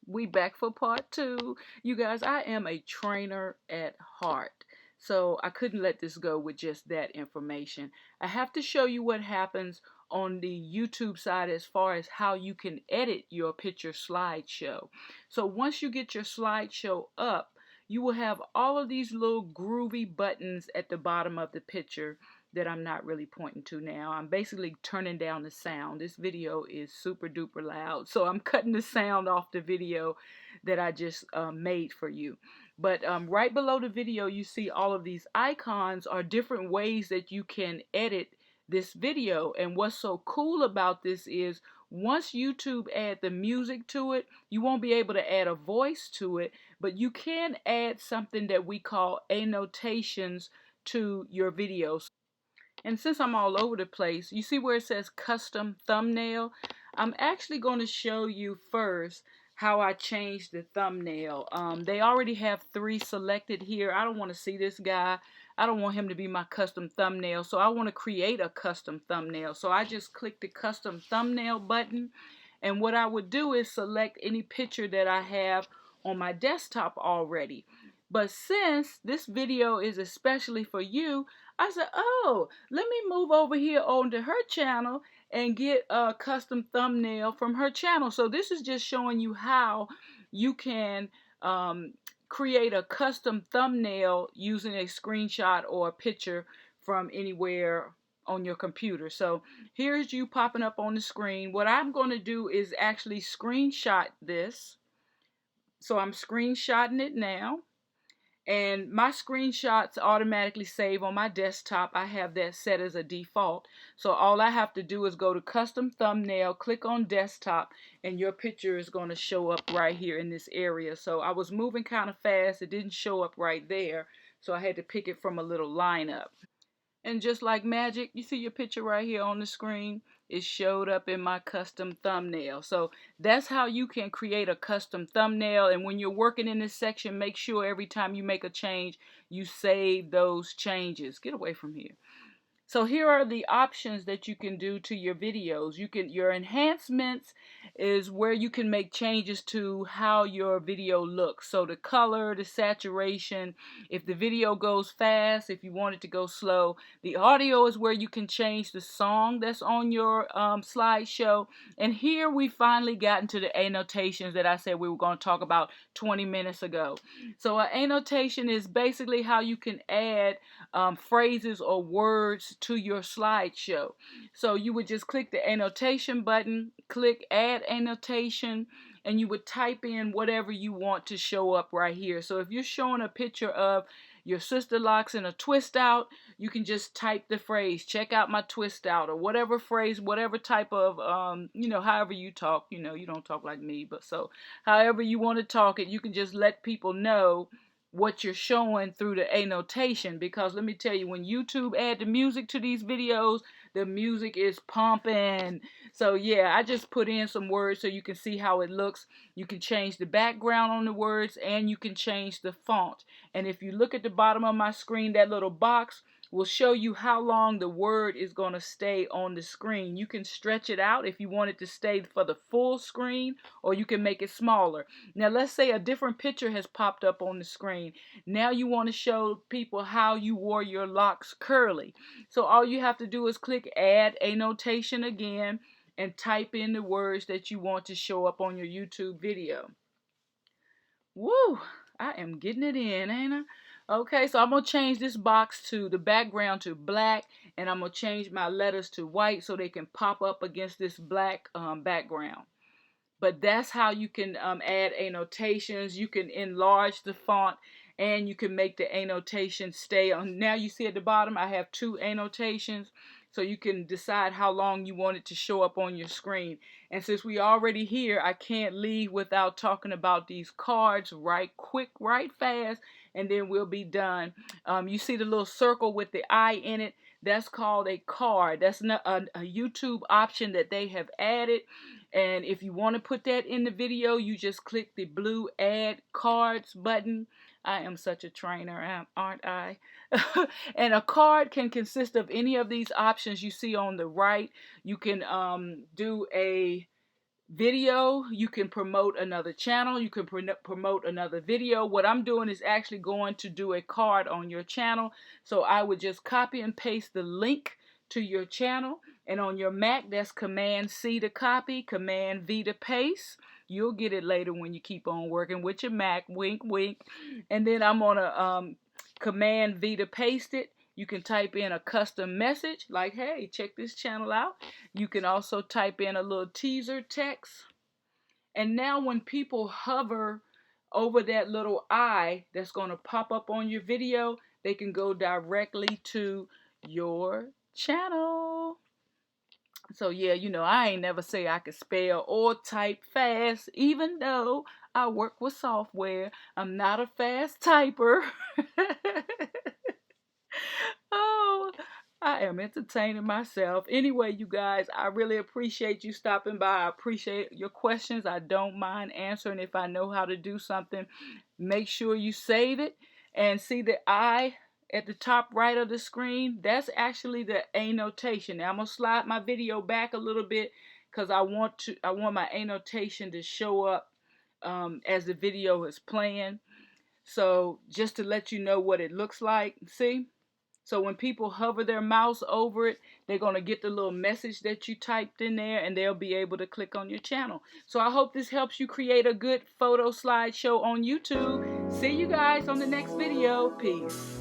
We back for part two. You guys, I am a trainer at heart. So I couldn't let this go with just that information. I have to show you what happens on the YouTube side as far as how you can edit your picture slideshow. So once you get your slideshow up, you will have all of these little groovy buttons at the bottom of the picture that I'm not really pointing to now. I'm basically turning down the sound. This video is super duper loud, so I'm cutting the sound off the video that I just made for you. But right below the video, you see all of these icons are different ways that you can edit this video. And what's so cool about this is once YouTube add the music to it, you won't be able to add a voice to it, but you can add something that we call annotations to your videos. And since I'm all over the place, you see where it says custom thumbnail? I'm actually going to show you first how I changed the thumbnail. They already have 3 selected here. I don't want to see this guy. I don't want him to be my custom thumbnail. So I want to create a custom thumbnail. So I just click the custom thumbnail button. And what I would do is select any picture that I have on my desktop already. But since this video is especially for you, I said, oh, let me move over here onto her channel and get a custom thumbnail from her channel. So this is just showing you how you can create a custom thumbnail using a screenshot or a picture from anywhere on your computer. So here's you popping up on the screen. What I'm going to do is actually screenshot this. So I'm screenshotting it now. And my screenshots automatically save on my desktop. I have that set as a default. So all I have to do is go to custom thumbnail, click on desktop, and your picture is going to show up right here in this area. So I was moving kind of fast. It didn't show up right there. So I had to pick it from a little lineup. And just like magic, you see your picture right here on the screen. It showed up in my custom thumbnail. So that's how you can create a custom thumbnail. And when you're working in this section, make sure every time you make a change, you save those changes. Get away from here. So here are the options that you can do to your videos. Your enhancements is where you can make changes to how your video looks. So the color, the saturation, if the video goes fast, if you want it to go slow. The audio is where you can change the song that's on your slideshow. And here we finally got into the annotations that I said we were going to talk about 20 minutes ago. So an annotation is basically how you can add phrases or words to your slideshow. So you would just click the annotation button, click add annotation, and you would type in whatever you want to show up right here. So if you're showing a picture of your sister locks in a twist out, you can just type the phrase, check out my twist out, or whatever phrase, whatever type of, however you talk, you don't talk like me, but so however you want to talk it, you can just let people know what you're showing through the annotation. Because let me tell you, when YouTube add the music to these videos, the music is pumping. So yeah, I just put in some words so you can see how it looks. You can change the background on the words, and you can change the font. And if you look at the bottom of my screen, that little box will show you how long the word is going to stay on the screen. You can stretch it out if you want it to stay for the full screen, or you can make it smaller. Now let's say a different picture has popped up on the screen. Now you want to show people how you wore your locks curly. So all you have to do is click add annotation again and type in the words that you want to show up on your YouTube video. Woo! I am getting it in, ain't I? Okay, so I'm going to change this box to the background to black, and I'm going to change my letters to white so they can pop up against this black background. But that's how you can add annotations. You can enlarge the font, and you can make the annotation stay on. Now you see at the bottom I have 2 annotations, so you can decide how long you want it to show up on your screen. And since we already here, I can't leave without talking about these cards right quick, right fast, and then we'll be done. You see the little circle with the eye in it? That's called a card. That's not a YouTube option that they have added. And if you want to put that in the video, you just click the blue add cards button. I am such a trainer, aren't I? And a card can consist of any of these options you see on the right. You can do a video, you can promote another channel, you can promote another video. What I'm doing is actually going to do a card on your channel. So I would just copy and paste the link to your channel, and on your Mac, that's Command C to copy, Command V to paste. You'll get it later when you keep on working with your Mac, wink wink. And then I'm on a Command V to paste it. You can type in a custom message like, hey, check this channel out. You can also type in a little teaser text. And now when people hover over that little eye that's going to pop up on your video, they can go directly to your channel. So yeah, you know, I ain't never say I could spell or type fast, even though I work with software. I'm not a fast typer. Oh, I am entertaining myself. Anyway, you guys, I really appreciate you stopping by. I appreciate your questions. I don't mind answering if I know how to do something. Make sure you save it and see the I at the top right of the screen. That's actually the annotation. Now I'm gonna slide my video back a little bit because I want my annotation to show up as the video is playing. So just to let you know what it looks like. See? So when people hover their mouse over it, they're going to get the little message that you typed in there, and they'll be able to click on your channel. So I hope this helps you create a good photo slideshow on YouTube. See you guys on the next video. Peace.